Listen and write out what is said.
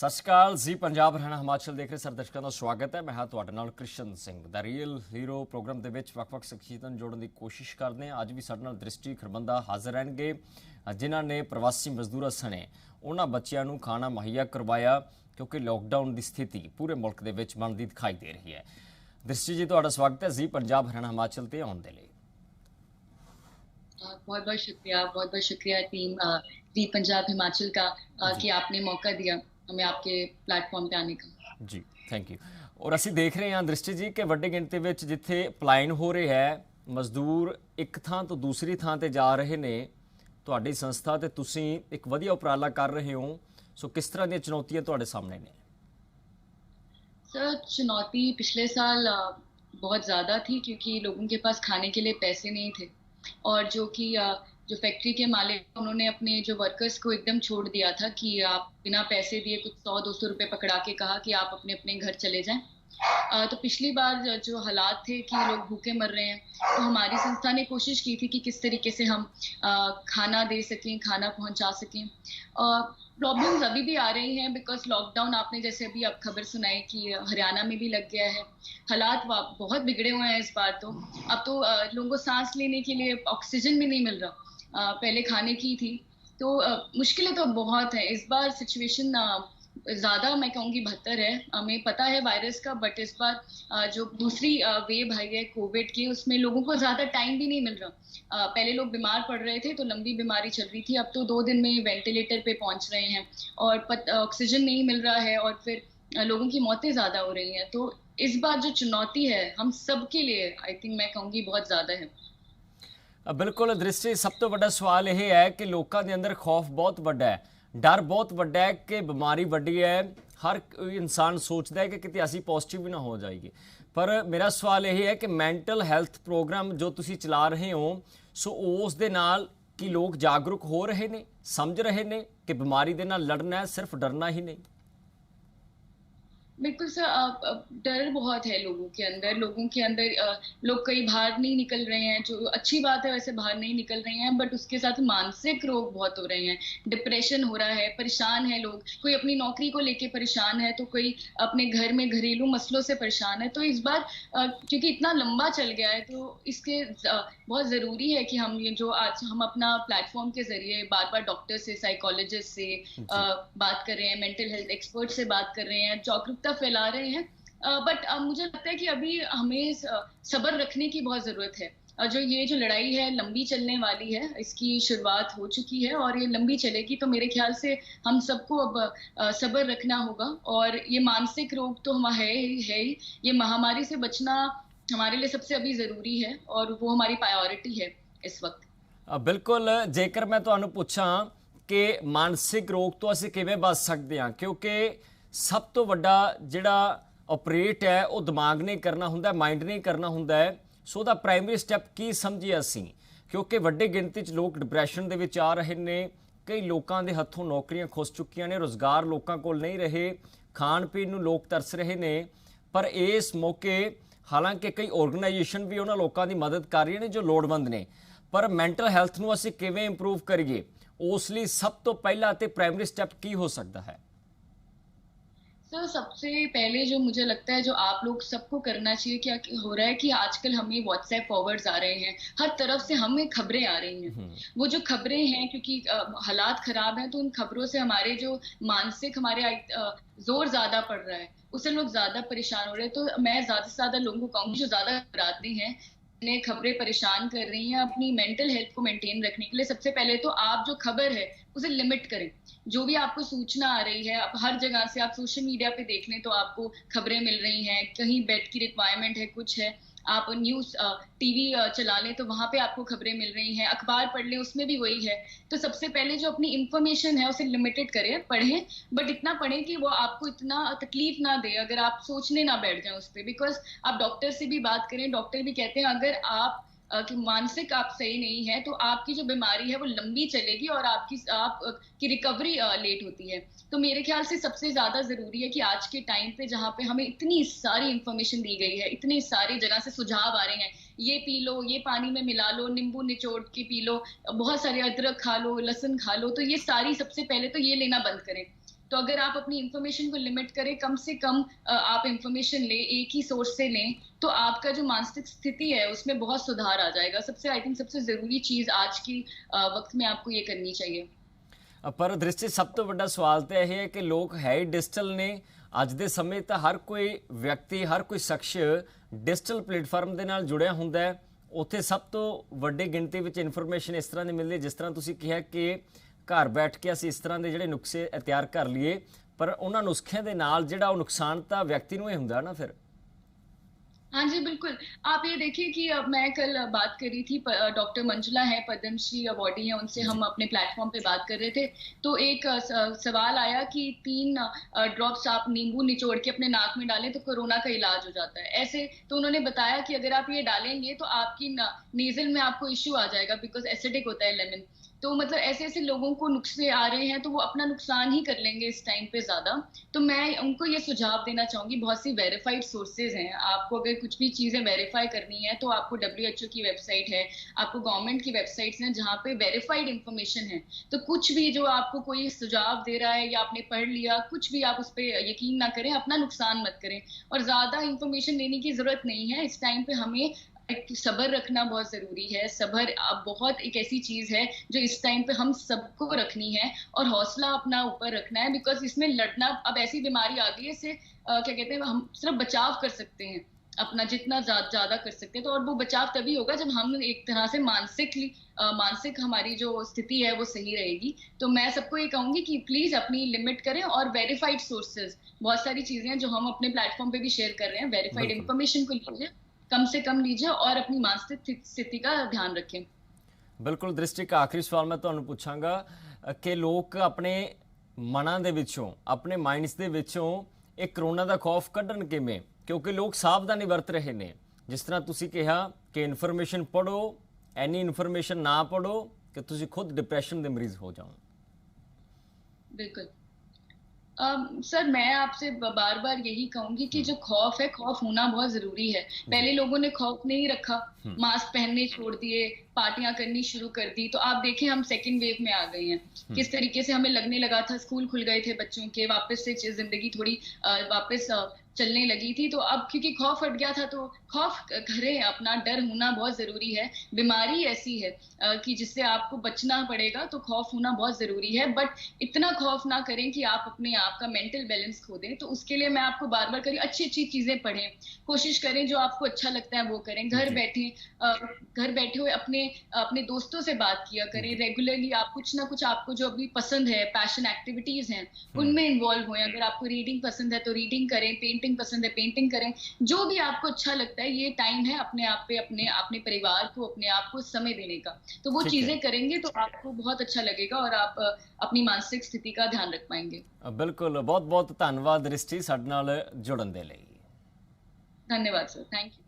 ਸਤਿ ਸ਼੍ਰੀ ਅਕਾਲ ਜੀ। ਪੰਜਾਬ ਹਰਿਆਣਾ ਹਿਮਾਚਲ ਦੇਖ ਰਹੇ ਸਾਰੇ ਦਰਸ਼ਕਾਂ ਦਾ ਸਵਾਗਤ ਹੈ। ਮੈਂ ਹਾਂ ਤੁਹਾਡੇ ਨਾਲ ਕ੍ਰਿਸ਼ਨ ਸਿੰਘ। ਦਾ ਰੀਅਲ ਹੀਰੋ ਪ੍ਰੋਗਰਾਮ ਦੇ ਵਿੱਚ ਵੱਖ-ਵੱਖ ਸ਼ਖਸੀਅਤਾਂ ਨੂੰ ਜੋੜਨ ਦੀ ਕੋਸ਼ਿਸ਼ ਕਰਦੇ ਹਾਂ। ਅੱਜ ਵੀ ਸਾਡੇ ਨਾਲ ਦ੍ਰਿਸ਼ਟੀ ਖਰਬੰਦਾ ਹਾਜ਼ਰ ਰਹਿਣਗੇ, ਜਿਨ੍ਹਾਂ ਨੇ ਪ੍ਰਵਾਸੀ ਮਜ਼ਦੂਰਾਂ ਸਣੇ ਉਹਨਾਂ ਬੱਚਿਆਂ ਨੂੰ ਖਾਣਾ ਮੁਹੱਈਆ ਕਰਵਾਇਆ, ਕਿਉਂਕਿ ਲੋਕਡਾਊਨ ਦੀ ਸਥਿਤੀ ਪੂਰੇ ਮੁਲਕ ਦੇ ਵਿੱਚ ਬਣਦੀ ਦਿਖਾਈ ਦੇ ਰਹੀ ਹੈ। दृष्टि जी, ਤੁਹਾਡਾ ਸਵਾਗਤ है जी पंजाब हरियाणा हिमाचल ਤੇ ਆਉਣ ਦੇ ਲਈ। बहुत बहुत शुक्रिया टीम जी पंजाब हिमाचल का कि आपने मौका दिया हमें आपके प्लेटफॉर्म पे आने का। जी थैंक यू। और ਅਸੀਂ ਦੇਖ ਰਹੇ ਹਾਂ ਦ੍ਰਿਸ਼ਟੀ ਜੀ ਕਿ ਵੱਡੀ ਗਿਣਤੀ ਵਿੱਚ ਜਿੱਥੇ ਪਲਾਇਨ ਹੋ ਰਿਹਾ ਹੈ, ਮਜ਼ਦੂਰ ਇੱਕ ਥਾਂ ਤੋਂ ਦੂਸਰੀ ਥਾਂ ਤੇ ਜਾ ਰਹੇ ਨੇ, ਤੁਹਾਡੀ ਸੰਸਥਾ ਤੇ ਤੁਸੀਂ ਇੱਕ ਵਧੀਆ ਉਪਰਾਲਾ ਕਰ ਰਹੇ ਹੋ। ਸੋ ਕਿਸ ਤਰ੍ਹਾਂ ਦੀਆਂ ਚੁਣੌਤੀਆਂ ਤੁਹਾਡੇ ਸਾਹਮਣੇ ਨੇ? सर, चुनौती पिछले साल बहुत ज़्यादा थी क्योंकि लोगों के पास खाने के लिए पैसे नहीं थे और जो कि जो फैक्ट्री के मालिक उन्होंने अपने जो वर्कर्स को एकदम छोड़ दिया था कि आप बिना पैसे दिए कुछ 100-200 रुपए पकड़ा के कहा कि आप अपने अपने घर चले जाएं। तो पिछली बार जो हालात थे कि लोग भूखे मर रहे हैं, तो हमारी संस्था ने कोशिश की थी कि किस तरीके से हम खाना दे सकें, खाना पहुंचा सकें। प्रॉब्लम्स अभी भी आ रही हैं बिकॉज लॉकडाउन आपने जैसे अभी आप खबर सुनाई कि हरियाणा में भी लग गया है। हालात बहुत बिगड़े हुए हैं इस बार। तो अब तो लोगों को सांस लेने के लिए ऑक्सीजन भी नहीं मिल रहा, पहले खाने की थी। तो मुश्किलें तो बहुत हैं इस बार। सिचुएशन ज़्यादा मैं कहूँगी बेहतर है। हमें पता है वायरस का, बट इस बार जो दूसरी वेव आई है कोविड की, उसमें लोगों को ज़्यादा टाइम भी नहीं मिल रहा। पहले लोग बीमार पड़ रहे थे तो लंबी बीमारी चल रही थी, अब तो 2 दिन में वेंटिलेटर पे पहुंच रहे हैं और ऑक्सीजन नहीं मिल रहा है और फिर लोगों की मौतें ज़्यादा हो रही हैं। तो इस बार जो चुनौती है हम सब के लिए आई थिंक मैं कहूँगी बहुत ज़्यादा है। बिल्कुल दृष्टि, सब तो बड़ा सवाल यह है कि लोगों के अंदर खौफ बहुत बड़ा है, डर बहुत बड़ा है कि बीमारी वड्डी है। हर इंसान सोचता है कि कितने असी पॉजिटिव भी ना हो जाएगी। पर मेरा सवाल यही है कि मैंटल हैल्थ प्रोग्राम जो तुसी चला रहे हो, सो उस दे नाल कि लोग जागरूक हो रहे ने, समझ रहे ने कि बीमारी दे नाल लड़ना है, सिर्फ डरना ही नहीं? बिल्कुल सर, डर बहुत है लोगों के अंदर। लोग कई बाहर नहीं निकल रहे हैं, जो अच्छी बात है, वैसे बाहर नहीं निकल रहे हैं, बट उसके साथ मानसिक रोग बहुत हो रहे हैं। डिप्रेशन हो रहा है, परेशान है लोग, कोई अपनी नौकरी को लेके परेशान है तो कोई अपने घर में घरेलू मसलों से परेशान है। तो इस बार क्योंकि इतना लंबा चल गया है, तो इसके बहुत ज़रूरी है कि हम ये जो आज हम अपना प्लेटफॉर्म के जरिए बार बार डॉक्टर से, साइकोलॉजिस्ट से बात कर रहे हैं, मेंटल हेल्थ एक्सपर्ट से बात कर रहे हैं, जागरूकता फैला रहे हैं। बट मुझे लगता है कि अभी हमें सब्र रखने की बहुत ज़रूरत है। जो लड़ाई है लंबी चलने वाली है, इसकी शुरुआत हो चुकी है और ये लंबी चलेगी। तो मेरे ख्याल से हम सबको अब सब्र रखना होगा। और ये मानसिक रोग तो है ही, ये महामारी से बचना हमारे लिए सबसे अभी ज़रूरी है और वो हमारी प्रायोरिटी है इस वक्त। बिल्कुल। जेकर मैं तुहानू पूछा कि मानसिक रोग तो असीं किवें बच सकते हैं, क्योंकि सब तो वड्डा जिहड़ा ऑपरेट है वो दिमाग ने करना हुंदा है, माइंड ने करना हुंदा है। सो ਉਹਦਾ प्राइमरी स्टैप की समझिए ਅਸੀਂ, क्योंकि ਵੱਡੀ ਗਿਣਤੀ 'ਚ ਲੋਕ डिप्रैशन ਦੇ ਵਿੱਚ ਆ ਰਹੇ ਨੇ। कई ਲੋਕਾਂ ਦੇ ਹੱਥੋਂ ਨੌਕਰੀਆਂ ਖੁੱਸ ਚੁੱਕੀਆਂ ਨੇ, ਰੁਜ਼ਗਾਰ ਲੋਕਾਂ ਕੋਲ ਨਹੀਂ ਰਹੇ, ਖਾਣ ਪੀਣ ਨੂੰ ਲੋਕ ਤਰਸ ਰਹੇ ਨੇ। ਪਰ ਇਸ ਮੌਕੇ ਹਾਲਾਂਕਿ ਕਈ ਆਰਗੇਨਾਈਜੇਸ਼ਨ ਵੀ ਉਹਨਾਂ ਲੋਕਾਂ ਦੀ ਮਦਦ ਕਰ ਰਹੀਆਂ ਨੇ ਜੋ ਲੋੜਵੰਦ ਨੇ, ਪਰ ਮੈਂਟਲ ਹੈਲਥ ਨੂੰ ਅਸੀਂ ਕਿਵੇਂ ਇੰਪਰੂਵ ਕਰੀਏ, ਉਸ ਲਈ ਸਭ ਤੋਂ ਪਹਿਲਾ ਤੇ ਪ੍ਰਾਇਮਰੀ ਸਟੈਪ ਕੀ ਹੋ ਸਕਦਾ ਹੈ? सर, सबसे पहले जो मुझे लगता है जो आप लोग सबको करना चाहिए, क्या हो रहा है कि आजकल हमें व्हाट्सएप फॉरवर्ड्स आ रहे हैं, हर तरफ से हमें खबरें आ रही हैं। वो जो खबरें हैं, क्योंकि हालात खराब हैं, तो उन खबरों से हमारे जो मानसिक हमारे जोर ज्यादा पड़ रहा है, उससे लोग ज्यादा परेशान हो रहे हैं। तो मैं ज्यादा से ज्यादा लोगों को कहूँगी जो ज्यादा घबराते हैं, जिन्हें खबरें परेशान कर रही हैं, अपनी मेंटल हेल्थ को मेंटेन रखने के लिए सबसे पहले तो आप जो खबर है उसे लिमिट करें। जो भी आपको सूचना आ रही है, अब हर जगह से आप सोशल मीडिया पे देख लें तो आपको खबरें मिल रही हैं, कहीं बेड की रिक्वायरमेंट है, कुछ है, आप न्यूज़ टीवी चला लें तो वहाँ पे आपको खबरें मिल रही हैं, अखबार पढ़ लें उसमें भी वही है। तो सबसे पहले जो अपनी इंफॉर्मेशन है उसे लिमिटेड करें, पढ़ें, बट इतना पढ़ें कि वो आपको इतना तकलीफ ना दे, अगर आप सोचने ना बैठ जाएं उस पर। बिकॉज आप डॉक्टर से भी बात करें, डॉक्टर भी कहते हैं अगर आप कि मानसिक आप सही नहीं है तो आपकी जो बीमारी है वो लंबी चलेगी और आपकी रिकवरी लेट होती है। तो मेरे ख्याल से सबसे ज़्यादा ज़रूरी है कि आज के टाइम पे जहाँ पे हमें इतनी सारी इंफॉर्मेशन दी गई है, इतनी सारी जगह से सुझाव आ रहे हैं, ये पी लो, ये पानी में मिला लो, नींबू निचोड़ के पी लो, बहुत सारे अदरक खा लो, लहसुन खा लो, तो ये सारी सबसे पहले तो ये लेना बंद करें। तो अगर आप अपनी इंफॉर्मेशन को लिमिट करें, कम से कम आप इंफॉर्मेशन लें, एक ही सोर्स से लें, तो आपका जो मानसिक स्थिति है उसमें बहुत सुधार आ जाएगा। सबसे आई थिंक सबसे जरूरी चीज आज की वक्त में आपको ये करनी चाहिए। पर दृष्टि सब तो बड़ा सवाल तो यह है कि लोग है ही डिजिटल ने। ਅੱਜ ਦੇ ਸਮੇਂ ਤਾਂ ਹਰ ਕੋਈ ਵਿਅਕਤੀ, ਹਰ ਕੋਈ ਸ਼ਖਸ ਡਿਜੀਟਲ ਪਲੇਟਫਾਰਮ ਦੇ ਨਾਲ ਜੁੜਿਆ ਹੁੰਦਾ ਹੈ। ਉੱਥੇ ਸਭ ਤੋਂ ਵੱਡੀ ਗਿਣਤੀ ਵਿੱਚ ਇਨਫੋਰਮੇਸ਼ਨ ਇਸ ਤਰ੍ਹਾਂ ਦੀ ਮਿਲਦੀ ਹੈ, ਜਿਸ ਤਰ੍ਹਾਂ ਤੁਸੀਂ ਕਿਹਾ ਕਿ ਘਰ ਬੈਠ ਕੇ ਅਸੀਂ ਇਸ ਤਰ੍ਹਾਂ ਦੇ ਜਿਹੜੇ ਨੁਸਖੇ ਤਿਆਰ ਕਰ ਲਈਏ, ਪਰ ਉਹਨਾਂ ਨੁਸਖਿਆਂ ਦੇ ਨਾਲ ਜਿਹੜਾ ਉਹ ਨੁਕਸਾਨ ਤਾਂ ਵਿਅਕਤੀ ਨੂੰ ਹੀ ਹੁੰਦਾ ਨਾ ਫਿਰ। हाँ जी, बिल्कुल। आप ये देखिए कि मैं कल बात कर रही थी, डॉक्टर मंजुला है, पद्मश्री अवार्डी है, उनसे हम अपने प्लेटफॉर्म पे बात कर रहे थे। तो एक सवाल आया कि 3 ड्रॉप्स आप नींबू निचोड़ के अपने नाक में डालें तो कोरोना का इलाज हो जाता है, ऐसे। तो उन्होंने बताया कि अगर आप ये डालेंगे तो आपकी नेजल में आपको इश्यू आ जाएगा, बिकॉज एसिडिक होता है लेमन। तो मतलब ऐसे ऐसे लोगों को नुस्खे आ रहे हैं, तो वो अपना नुकसान ही कर लेंगे इस टाइम पे ज्यादा। तो मैं उनको ये सुझाव देना चाहूंगी, बहुत सी वेरीफाइड सोर्सेज हैं। आपको अगर कुछ भी चीजें वेरीफाई करनी है तो आपको WHO की वेबसाइट है, आपको गवर्नमेंट की वेबसाइट्स हैं जहाँ पे वेरीफाइड इंफॉर्मेशन है। तो कुछ भी जो आपको कोई सुझाव दे रहा है या आपने पढ़ लिया, कुछ भी आप उस पर यकीन ना करें, अपना नुकसान मत करें। और ज्यादा इंफॉर्मेशन लेने की जरूरत नहीं है इस टाइम पे। हमें सब्र रखना बहुत जरूरी है। सब्र अब बहुत एक ऐसी चीज है जो इस टाइम पे हम सबको रखनी है, और हौसला अपना ऊपर रखना है, बिकॉज इसमें लड़ना, अब ऐसी बीमारी आ गई है, इससे क्या कहते हैं, हम सिर्फ बचाव कर सकते हैं अपना, जितना ज्यादा कर सकते हैं। तो और वो बचाव तभी होगा जब हम एक तरह से मानसिक हमारी जो स्थिति है वो सही रहेगी। तो मैं सबको ये कहूंगी कि प्लीज अपनी लिमिट करें, और वेरीफाइड सोर्सेज, बहुत सारी चीजें हैं जो हम अपने प्लेटफॉर्म पे भी शेयर कर रहे हैं, वेरीफाइड इंफॉर्मेशन को लीजिए, कम से कम लीजिए, और अपनी मानसिक स्थिति का ध्यान रखें। बिल्कुल दृष्टि, का आखिरी सवाल मैं ਤੁਹਾਨੂੰ ਪੁੱਛਾਂਗਾ ਕਿ ਲੋਕ ਆਪਣੇ ਮਨਾਂ ਦੇ ਵਿੱਚੋਂ, ਆਪਣੇ ਮਾਈਂਡਸ ਦੇ ਵਿੱਚੋਂ ਇਹ ਕਰੋਨਾ ਦਾ ਖੌਫ ਕੱਢਣ ਕਿਵੇਂ, ਕਿਉਂਕਿ ਲੋਕ ਸਾਵਧਾਨੀ ਵਰਤ ਰਹੇ ਨੇ। ਜਿਸ ਤਰ੍ਹਾਂ ਤੁਸੀਂ ਕਿਹਾ ਕਿ ਇਨਫੋਰਮੇਸ਼ਨ ਪੜੋ, ਐਨੀ ਇਨਫੋਰਮੇਸ਼ਨ ਨਾ ਪੜੋ ਕਿ ਤੁਸੀਂ ਖੁਦ ਡਿਪਰੈਸ਼ਨ ਦੇ ਮਰੀਜ਼ ਹੋ ਜਾਓ। बिल्कुल। सर, मैं आपसे बार बार यही कहूंगी कि जो खौफ है, खौफ होना बहुत जरूरी है। पहले लोगों ने खौफ नहीं रखा, मास्क पहनने छोड़ दिए, पार्टियां करनी शुरू कर दी। तो आप देखें हम सेकंड वेव में आ गए हैं, किस तरीके से हमें लगने लगा था, स्कूल खुल गए थे बच्चों के, वापस से जिंदगी थोड़ी वापस चलने लगी थी। तो अब क्योंकि खौफ हट गया था, तो खौफ करें, अपना डर होना बहुत जरूरी है। बीमारी ऐसी है कि जिससे आपको बचना पड़ेगा, तो खौफ होना बहुत जरूरी है। बट इतना खौफ ना करें कि आप अपने आप का मेंटल बैलेंस खो दें। तो उसके लिए मैं आपको बार बार करी, अच्छी अच्छी चीजें पढ़ें, कोशिश करें जो आपको अच्छा लगता है वो करें। घर बैठे हुए अपने दोस्तों से बात किया करें रेगुलरली। आप कुछ ना कुछ, आपको जो अभी पसंद है, पैशन एक्टिविटीज हैं, उनमें इन्वॉल्व हुए। अगर आपको रीडिंग पसंद है तो रीडिंग करें, पेंटिंग पसंद है पेंटिंग करें, जो भी आपको अच्छा लगता है। ये टाइम है अपने आप पे, अपने परिवार को, अपने आप को समय देने का। तो वो चीजें करेंगे तो आपको बहुत अच्छा लगेगा, और आप अपनी मानसिक स्थिति का ध्यान रख पाएंगे। बिल्कुल, बहुत बहुत धन्यवाद दृष्टि साडे नाल जुड़न दे लई। धन्यवाद सर, थैंक यू।